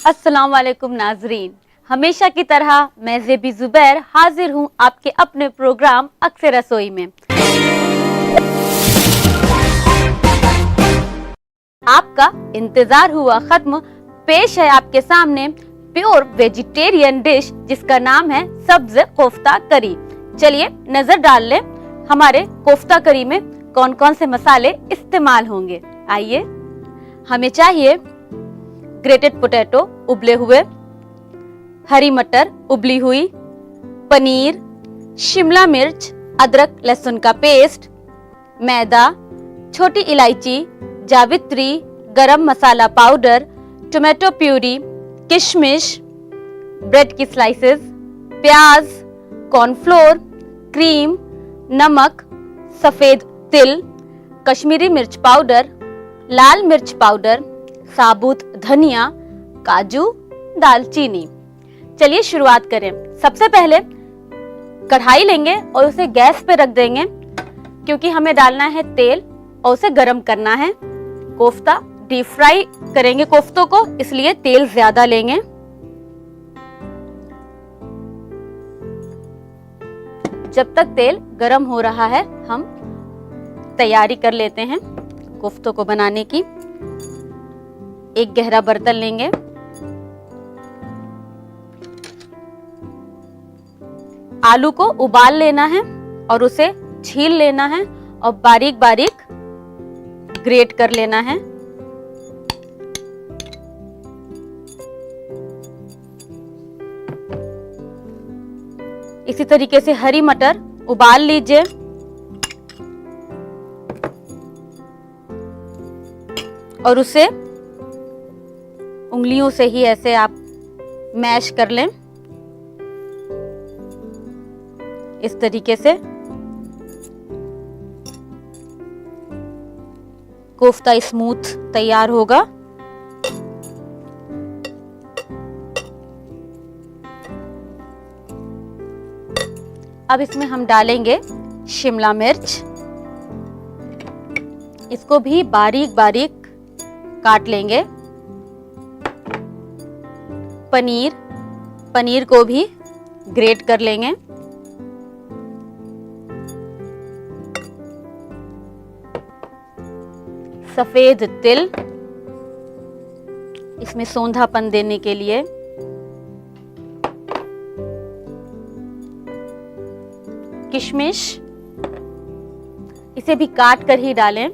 अस्सलाम वालेकुम नाजरीन, हमेशा की तरह मैं ज़ेबी ज़ुबैर हाजिर हूँ आपके अपने प्रोग्राम अक्से रसोई में। आपका इंतजार हुआ खत्म, पेश है आपके सामने प्योर वेजिटेरियन डिश जिसका नाम है सब्ज कोफ्ता करी। चलिए नजर डाल लें हमारे कोफ्ता करी में कौन कौन से मसाले इस्तेमाल होंगे। आइए, हमें चाहिए ग्रेटेड पोटैटो उबले हुए, हरी मटर उबली हुई, पनीर, शिमला मिर्च, अदरक लहसुन का पेस्ट, मैदा, छोटी इलायची, जावित्री, गरम मसाला पाउडर, टोमेटो प्यूरी, किशमिश, ब्रेड की स्लाइसेस, प्याज, कॉर्नफ्लोर, क्रीम, नमक, सफेद तिल, कश्मीरी मिर्च पाउडर, लाल मिर्च पाउडर, साबुत धनिया, काजू, दालचीनी। चलिए शुरुआत करें। सबसे पहले कढ़ाई लेंगे और उसे गैस पे रख देंगे क्योंकि हमें डालना है तेल और उसे गरम करना है। कोफ्ता डीप फ्राई करेंगे कोफ्तों को, इसलिए तेल ज्यादा लेंगे। जब तक तेल गरम हो रहा है हम तैयारी कर लेते हैं कोफ्तों को बनाने की। एक गहरा बर्तन लेंगे, आलू को उबाल लेना है और उसे छील लेना है और बारीक बारीक ग्रेट कर लेना है। इसी तरीके से हरी मटर उबाल लीजिए। और उसे उंगलियों से ही ऐसे आप मैश कर लें, इस तरीके से कोफ्ता स्मूथ तैयार होगा। अब इसमें हम डालेंगे शिमला मिर्च, इसको भी बारीक बारीक काट लेंगे। पनीर को भी ग्रेट कर लेंगे। सफेद तिल, इसमें सौंधापन देने के लिए। किशमिश, इसे भी काट कर ही डालें।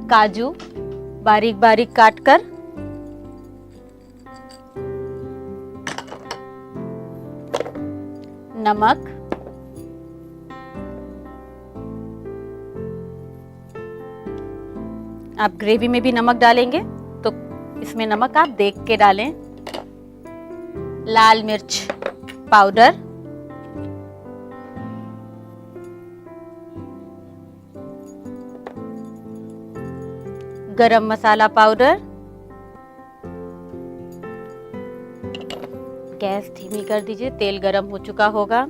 काजू बारीक बारीक काट कर, नमक, आप ग्रेवी में भी नमक डालेंगे तो इसमें नमक आप देख के डालें। लाल मिर्च पाउडर, गरम मसाला पाउडर, गैस धीमी कर दीजिए, तेल गरम हो चुका होगा।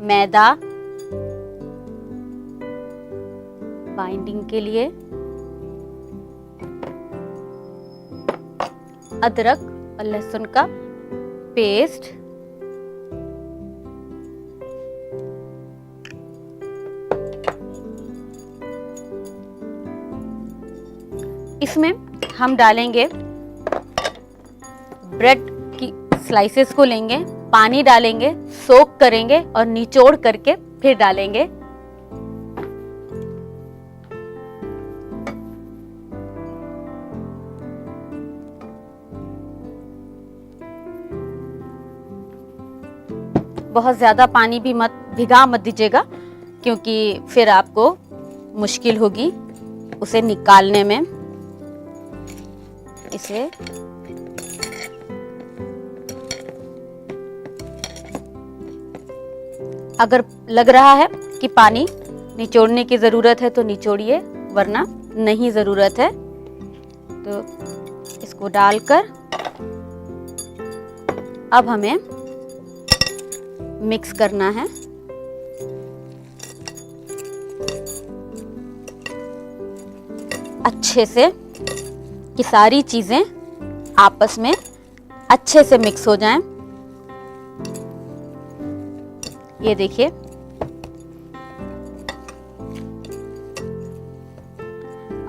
मैदा बाइंडिंग के लिए, अदरक और लहसुन का पेस्ट, इसमें हम डालेंगे ब्रेड की स्लाइसेस को लेंगे, पानी डालेंगे, सोक करेंगे और निचोड़ करके फिर डालेंगे। बहुत ज्यादा पानी भी भिगा मत दीजिएगा क्योंकि फिर आपको मुश्किल होगी उसे निकालने में। इसे अगर लग रहा है कि पानी निचोड़ने की जरूरत है तो निचोड़िए, वरना नहीं जरूरत है। तो इसको डालकर अब हमें मिक्स करना है। अच्छे से कि सारी चीजें आपस में अच्छे से मिक्स हो जाएं। ये देखिए,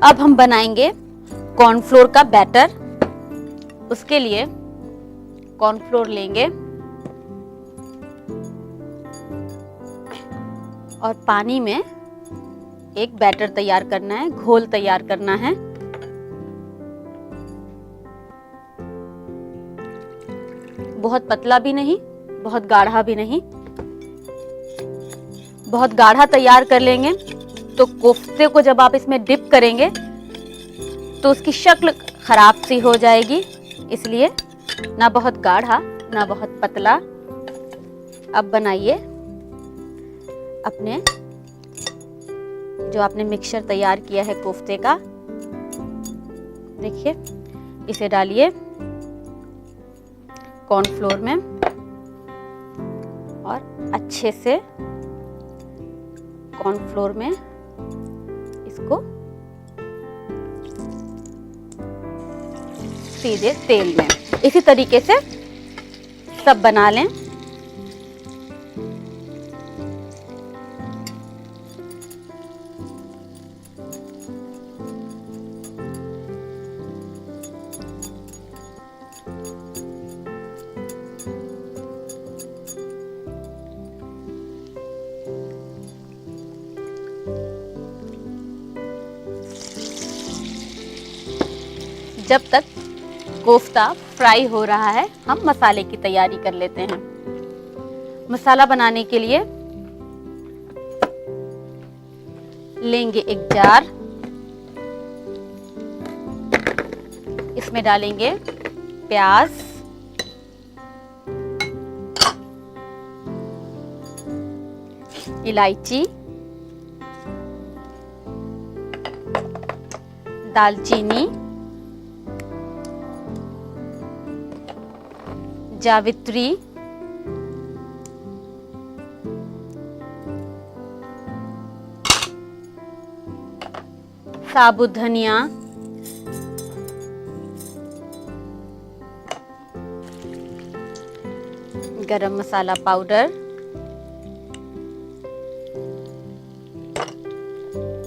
अब हम बनाएंगे कॉर्नफ्लोर का बैटर। उसके लिए कॉर्नफ्लोर लेंगे और पानी में एक बैटर तैयार करना है, घोल तैयार करना है। बहुत पतला भी नहीं, बहुत गाढ़ा भी नहीं। बहुत गाढ़ा तैयार कर लेंगे तो कोफ्ते को जब आप इसमें डिप करेंगे तो उसकी शक्ल खराब सी हो जाएगी। इसलिए ना बहुत गाढ़ा ना बहुत पतला। अब बनाइए अपने जो आपने मिक्सचर तैयार किया है कोफ्ते का। देखिए, इसे डालिए कॉर्नफ्लोर में और अच्छे से कॉर्नफ्लोर में इसको सीधे तेल में इसी तरीके से सब बना लें। जब तक कोफ्ता फ्राई हो रहा है, हम मसाले की तैयारी कर लेते हैं। मसाला बनाने के लिए लेंगे एक जार, इसमें डालेंगे प्याज, इलायची, दालचीनी, जावित्री, साबुत धनिया, गरम मसाला पाउडर,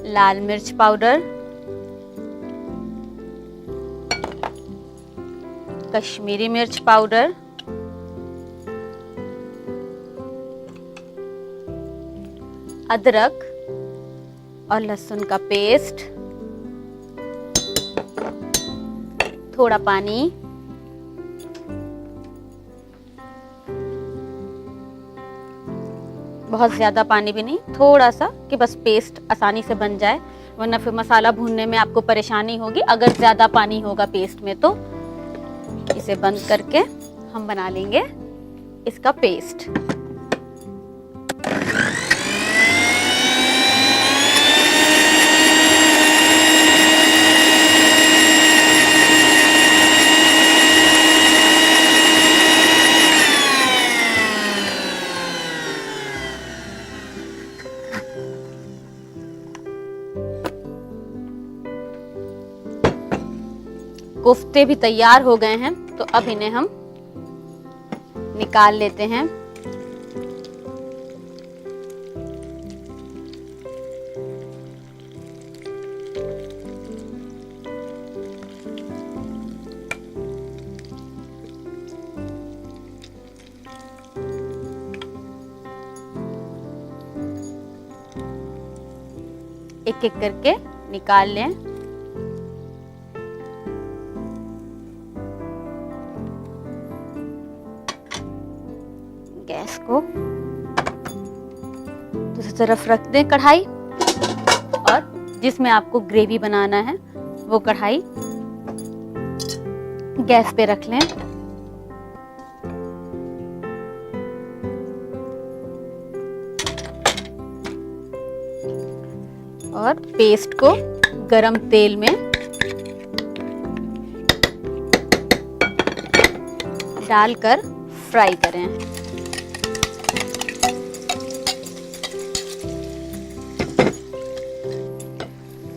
लाल मिर्च पाउडर, कश्मीरी मिर्च पाउडर, अदरक और लहसुन का पेस्ट, थोड़ा पानी, बहुत ज्यादा पानी भी नहीं, थोड़ा सा कि बस पेस्ट आसानी से बन जाए, वरना फिर मसाला भूनने में आपको परेशानी होगी अगर ज्यादा पानी होगा पेस्ट में। तो इसे बंद करके हम बना लेंगे इसका पेस्ट। कोफ्ते भी तैयार हो गए हैं, तो अब इन्हें हम निकाल लेते हैं। एक एक करके निकाल लें। गैस को दूसरी तरफ रख दें कढ़ाई, और जिसमें आपको ग्रेवी बनाना है वो कढ़ाई गैस पे रख लें। और पेस्ट को गरम तेल में डालकर फ्राई करें।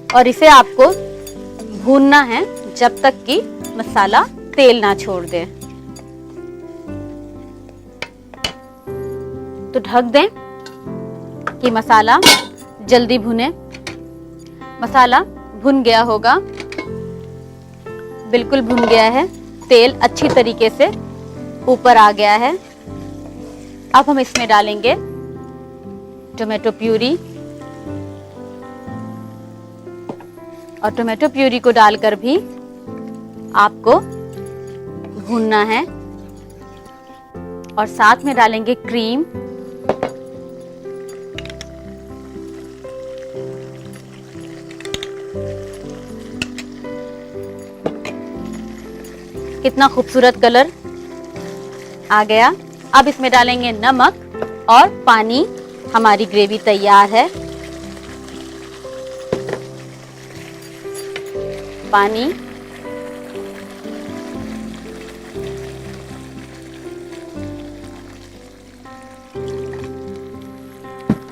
और इसे आपको भूनना है जब तक कि मसाला तेल ना छोड़ दे। तो ढक दें कि मसाला जल्दी भुने। मसाला भुन गया होगा, बिल्कुल भुन गया है, तेल अच्छी तरीके से ऊपर आ गया है। अब हम इसमें डालेंगे टोमेटो प्यूरी, और टोमेटो प्यूरी को डालकर भी आपको भूनना है। और साथ में डालेंगे क्रीम, कितना खूबसूरत कलर आ गया। अब इसमें डालेंगे नमक और पानी। हमारी ग्रेवी तैयार है। पानी,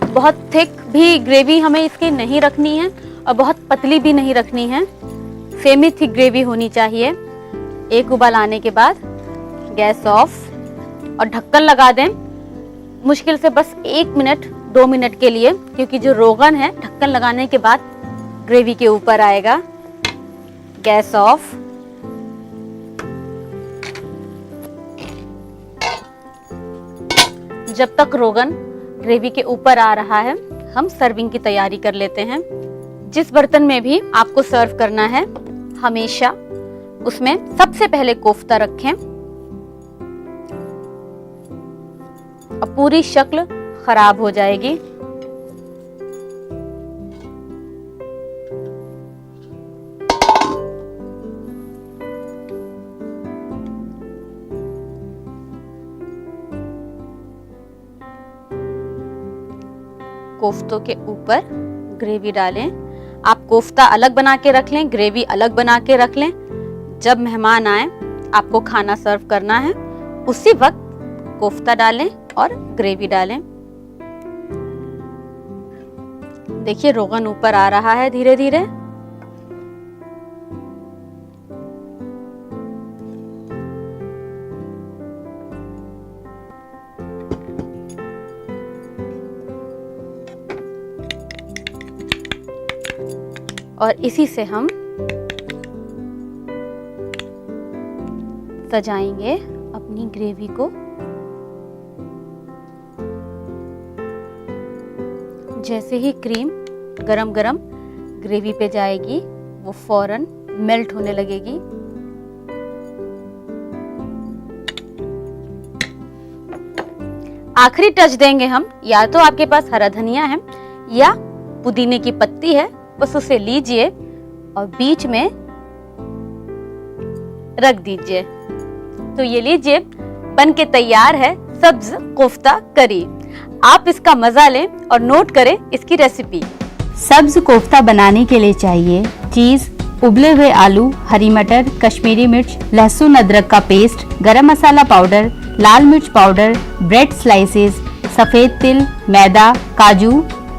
बहुत थिक भी ग्रेवी हमें इसकी नहीं रखनी है और बहुत पतली भी नहीं रखनी है। सेमी थिक ग्रेवी होनी चाहिए। एक उबाल आने के बाद गैस ऑफ और ढक्कन लगा दें, मुश्किल से बस 1 मिनट 2 मिनट के लिए, क्योंकि जो रोगन है ढक्कन लगाने के बाद ग्रेवी के ऊपर आएगा। Gas off. जब तक रोगन ग्रेवी के ऊपर आ रहा है, हम सर्विंग की तैयारी कर लेते हैं। जिस बर्तन में भी आपको सर्व करना है, हमेशा उसमें सबसे पहले कोफ्ता रखें और पूरी शक्ल खराब हो जाएगी। कोफ्तों के ऊपर ग्रेवी डालें। आप कोफ्ता अलग बना के रख लें, ग्रेवी अलग बना के रख लें। जब मेहमान आए, आपको खाना सर्व करना है, उसी वक्त कोफ्ता डालें और ग्रेवी डालें। देखिए रोगन ऊपर आ रहा है धीरे धीरे। और इसी से हम सजाएंगे अपनी ग्रेवी को। जैसे ही क्रीम गरम गरम ग्रेवी पे जाएगी, वो फौरन मेल्ट होने लगेगी। आखिरी टच देंगे हम, या तो आपके पास हरा धनिया है या पुदीने की पत्ती है, बस उसे लीजिए और बीच में रख दीजिए। तो ये लीजिए, बन के तैयार है सब्ज कोफ्ता करी। आप इसका मजा लें और नोट करें इसकी रेसिपी। सब्ज कोफ्ता बनाने के लिए चाहिए चीज, उबले हुए आलू, हरी मटर, कश्मीरी मिर्च, लहसुन अदरक का पेस्ट, गरम मसाला पाउडर, लाल मिर्च पाउडर, ब्रेड स्लाइसेस, सफेद तिल, मैदा, काजू,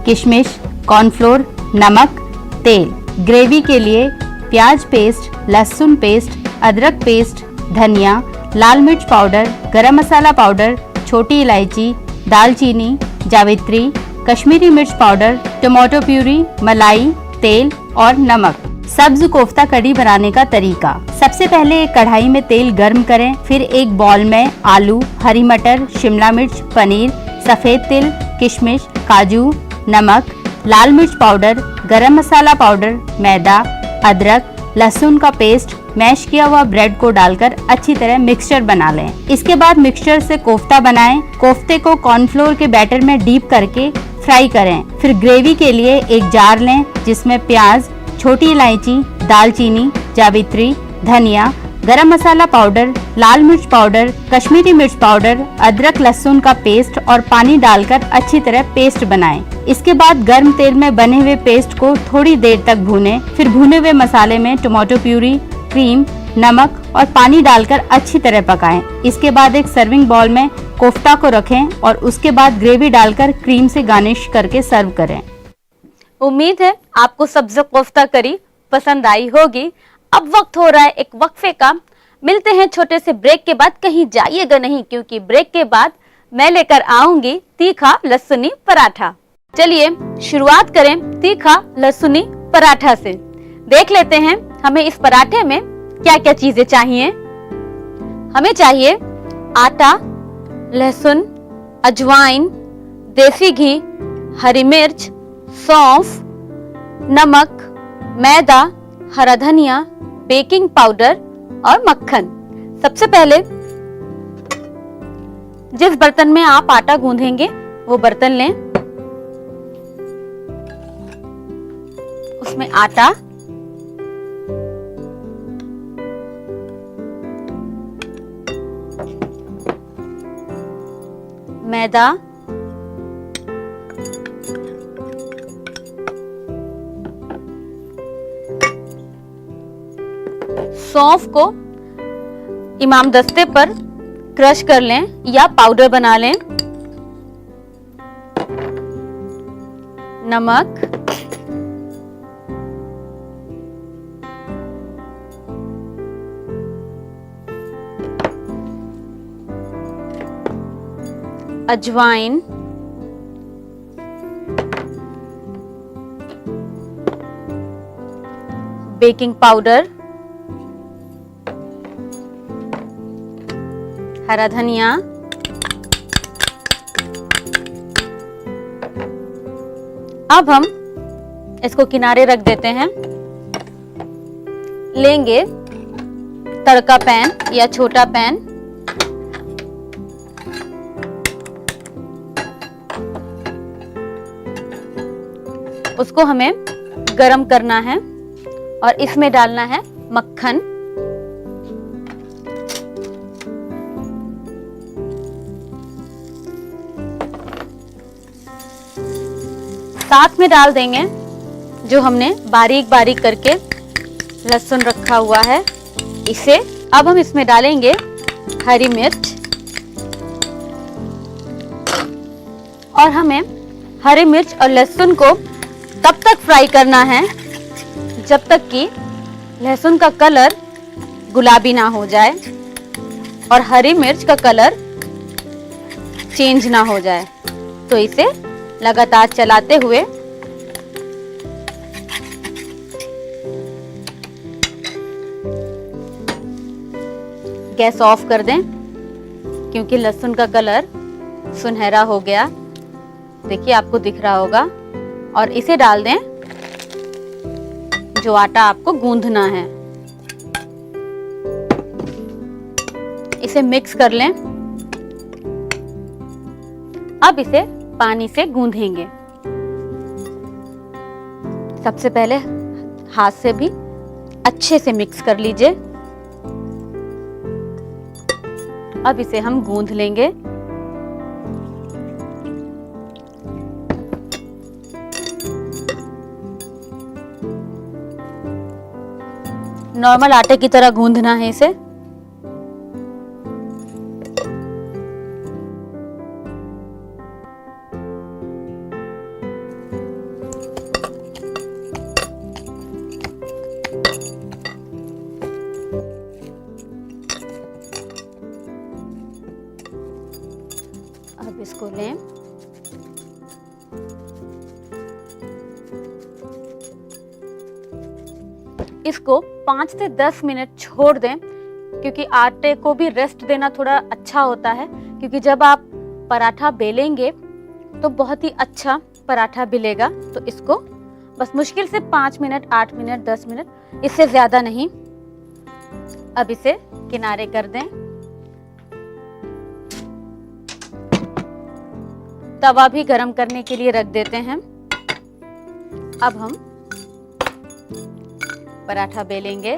किशमिश, कॉर्नफ्लोर, नमक, तेल। ग्रेवी के लिए प्याज पेस्ट, लहसुन पेस्ट, अदरक पेस्ट, धनिया, लाल मिर्च पाउडर, गरम मसाला पाउडर, छोटी इलायची, दालचीनी, जावित्री, कश्मीरी मिर्च पाउडर, टमाटो प्यूरी, मलाई, तेल और नमक। सब्ज कोफ्ता कड़ी बनाने का तरीका। सबसे पहले एक कढ़ाई में तेल गर्म करें, फिर एक बॉल में आलू, हरी मटर, शिमला मिर्च, पनीर, सफेद तिल, किशमिश, काजू, नमक, लाल मिर्च पाउडर, गरम मसाला पाउडर, मैदा, अदरक, लहसुन का पेस्ट, मैश किया हुआ ब्रेड को डालकर अच्छी तरह मिक्सचर बना लें। इसके बाद मिक्सचर से कोफ्ता बनाएं। कोफ्ते को कॉर्नफ्लोर के बैटर में डीप करके फ्राई करें। फिर ग्रेवी के लिए एक जार लें जिसमें प्याज, छोटी इलायची, दालचीनी, जावित्री, धनिया, गरम मसाला पाउडर, लाल मिर्च पाउडर, कश्मीरी मिर्च पाउडर, अदरक लहसुन का पेस्ट और पानी डालकर अच्छी तरह पेस्ट बनाएं। इसके बाद गर्म तेल में बने हुए पेस्ट को थोड़ी देर तक भूनें। फिर भुने हुए मसाले में टमाटो प्यूरी, क्रीम, नमक और पानी डालकर अच्छी तरह पकाएं। इसके बाद एक सर्विंग बाउल में कोफ्ता को रखें और उसके बाद ग्रेवी डालकर क्रीम से गार्निश करके सर्व करें। उम्मीद है आपको सब्ज़ कोफ्ता करी पसंद आई होगी। अब वक्त हो रहा है एक वक्फे का। मिलते हैं छोटे से ब्रेक के बाद, कहीं जाइएगा नहीं क्योंकि ब्रेक के बाद मैं लेकर आऊंगी तीखा लहसुनी पराठा। चलिए शुरुआत करें तीखा लहसुनी पराठा से। देख लेते हैं हमें इस पराठे में क्या क्या चीजें चाहिए। हमें चाहिए आटा, लहसुन, अजवाइन, देसी घी, हरी मिर्च, सौंफ, नमक, मैदा, हरा धनिया, बेकिंग पाउडर और मक्खन। सबसे पहले जिस बर्तन में आप आटा गूंदेंगे वो बर्तन लें, उसमें आटा, मैदा, सौंफ को इमाम दस्ते पर क्रश कर लें या पाउडर बना लें, नमक, अजवाइन, बेकिंग पाउडर, हरा धनिया, अब हम इसको किनारे रख देते हैं। लेंगे तड़का पैन या छोटा पैन, उसको हमें गरम करना है और इसमें डालना है मक्खन, साथ में डाल देंगे जो हमने बारीक बारीक करके लहसुन रखा हुआ है इसे। अब हम इसमें डालेंगे हरी मिर्च और हमें हरी मिर्च और लहसुन को तब तक फ्राई करना है जब तक कि लहसुन का कलर गुलाबी ना हो जाए और हरी मिर्च का कलर चेंज ना हो जाए। तो इसे लगातार चलाते हुए गैस ऑफ कर दें क्योंकि लहसुन का कलर सुनहरा हो गया, देखिए आपको दिख रहा होगा। और इसे डाल दें जो आटा आपको गूंदना है, इसे मिक्स कर लें। अब इसे पानी से गूंदेंगे। सबसे पहले हाथ से भी अच्छे से मिक्स कर लीजिए। अब इसे हम गूंद लेंगे। नॉर्मल आटे की तरह गूंदना है इसे। अब इसको लें, इसको 5 से 10 मिनट छोड़ दें क्योंकि आटे को भी रेस्ट देना थोड़ा अच्छा होता है, क्योंकि जब आप पराठा बेलेंगे तो बहुत ही अच्छा पराठा बेलेगा। तो इसको बस मुश्किल से 5 मिनट, 8 मिनट, 10 मिनट, इससे ज्यादा नहीं। अब इसे किनारे कर दें। तवा भी गरम करने के लिए रख देते हैं। अब हम पराठा बेलेंगे,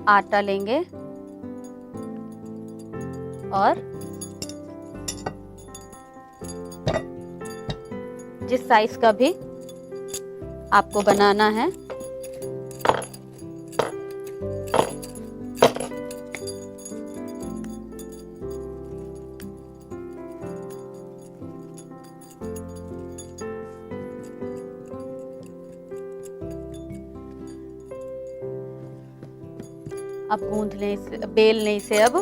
आटा लेंगे और जिस साइज का भी आपको बनाना है अब गूंथ लें इसे, बेल लें इसे। अब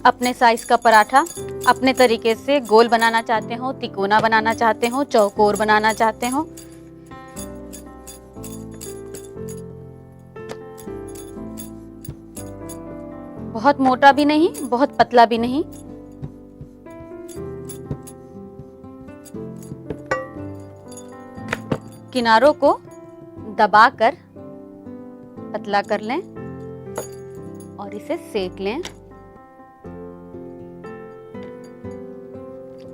अपने साइज का पराठा अपने तरीके से गोल बनाना चाहते हो, तिकोना बनाना चाहते हो, चौकोर बनाना चाहते हो, बहुत मोटा भी नहीं, बहुत पतला भी नहीं। किनारों को दबाकर पतला कर लें और इसे सेक लें।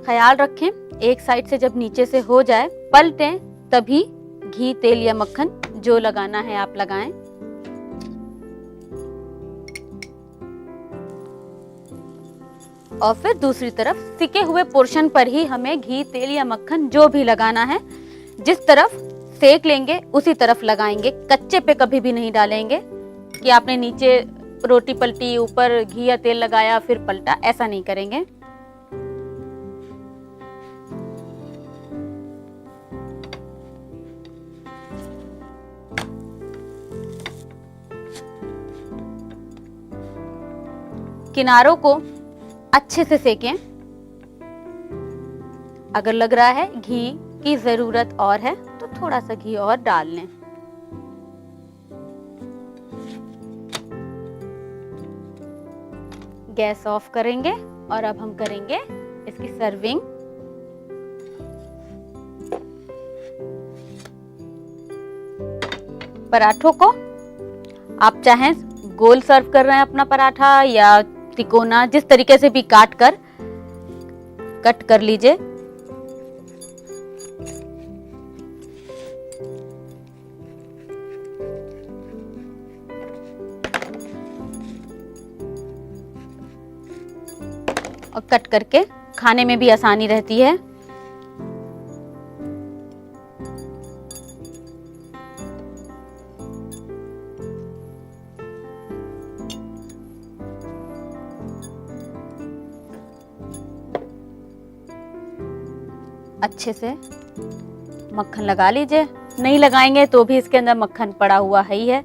ख्याल रखें, एक साइड से जब नीचे से हो जाए पलटें, तभी घी, तेल या मक्खन जो लगाना है आप लगाएं। और फिर दूसरी तरफ सिके हुए पोर्शन पर ही हमें घी, तेल या मक्खन जो भी लगाना है, जिस तरफ सेक लेंगे उसी तरफ लगाएंगे। कच्चे पे कभी भी नहीं डालेंगे कि आपने नीचे रोटी पलटी, ऊपर घी या तेल लगाया फिर पलटा, ऐसा नहीं करेंगे। किनारों को अच्छे से सेकें। अगर लग रहा है घी की जरूरत और है तो थोड़ा सा घी और डाल लें। गैस ऑफ करेंगे और अब हम करेंगे इसकी सर्विंग। पराठों को आप चाहें गोल सर्व कर रहे हैं अपना पराठा या तिकोना, जिस तरीके से भी कट कर लीजिए। और कट करके खाने में भी आसानी रहती है। अच्छे से मक्खन लगा लीजिए, नहीं लगाएंगे तो भी इसके अंदर मक्खन पड़ा हुआ है ही है।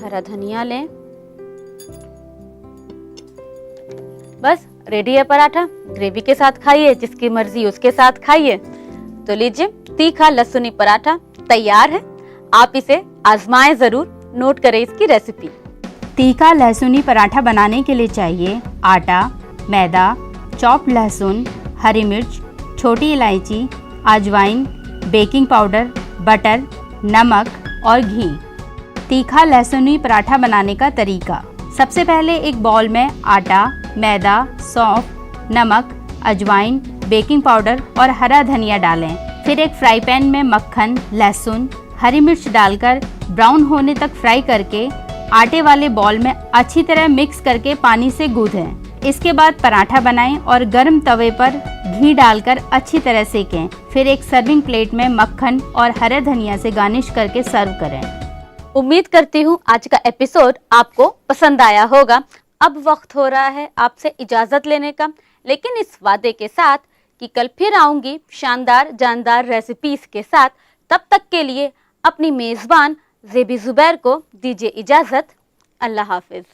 हरा धनिया लें। बस रेडी है पराठा। ग्रेवी के साथ खाइए, जिसकी मर्जी उसके साथ खाइए। तो लीजिए, तीखा लहसुनी पराठा तैयार है। आप इसे आजमाएं जरूर। नोट करें इसकी रेसिपी। तीखा लहसुनी पराठा बनाने के लिए चाहिए आटा, मैदा, चॉप्ड लहसुन, हरी मिर्च, छोटी इलायची, अजवाइन, बेकिंग पाउडर, बटर, नमक और घी। तीखा लहसुनी पराठा बनाने का तरीका। सबसे पहले एक बाउल में आटा, मैदा, सौंफ, नमक, अजवाइन, बेकिंग पाउडर और हरा धनिया डालें। फिर एक फ्राई पैन में मक्खन, लहसुन, हरी मिर्च डालकर ब्राउन होने तक फ्राई करके आटे वाले बॉल में अच्छी तरह मिक्स करके पानी से गूंथें। इसके बाद पराठा बनाएं और गर्म तवे पर घी डालकर अच्छी तरह सेकें। फिर एक सर्विंग प्लेट में मक्खन और हरे धनिया से गार्निश करके सर्व करें। उम्मीद करती हूँ आज का एपिसोड आपको पसंद आया होगा। अब वक्त हो रहा है आपसे इजाजत लेने का, लेकिन इस वादे के साथ कि कल फिर आऊंगी शानदार जानदार रेसिपीज के साथ। तब तक के लिए अपनी मेजबान ज़ेबी ज़ुबैर को दीजिए इजाजत। अल्लाह हाफिज।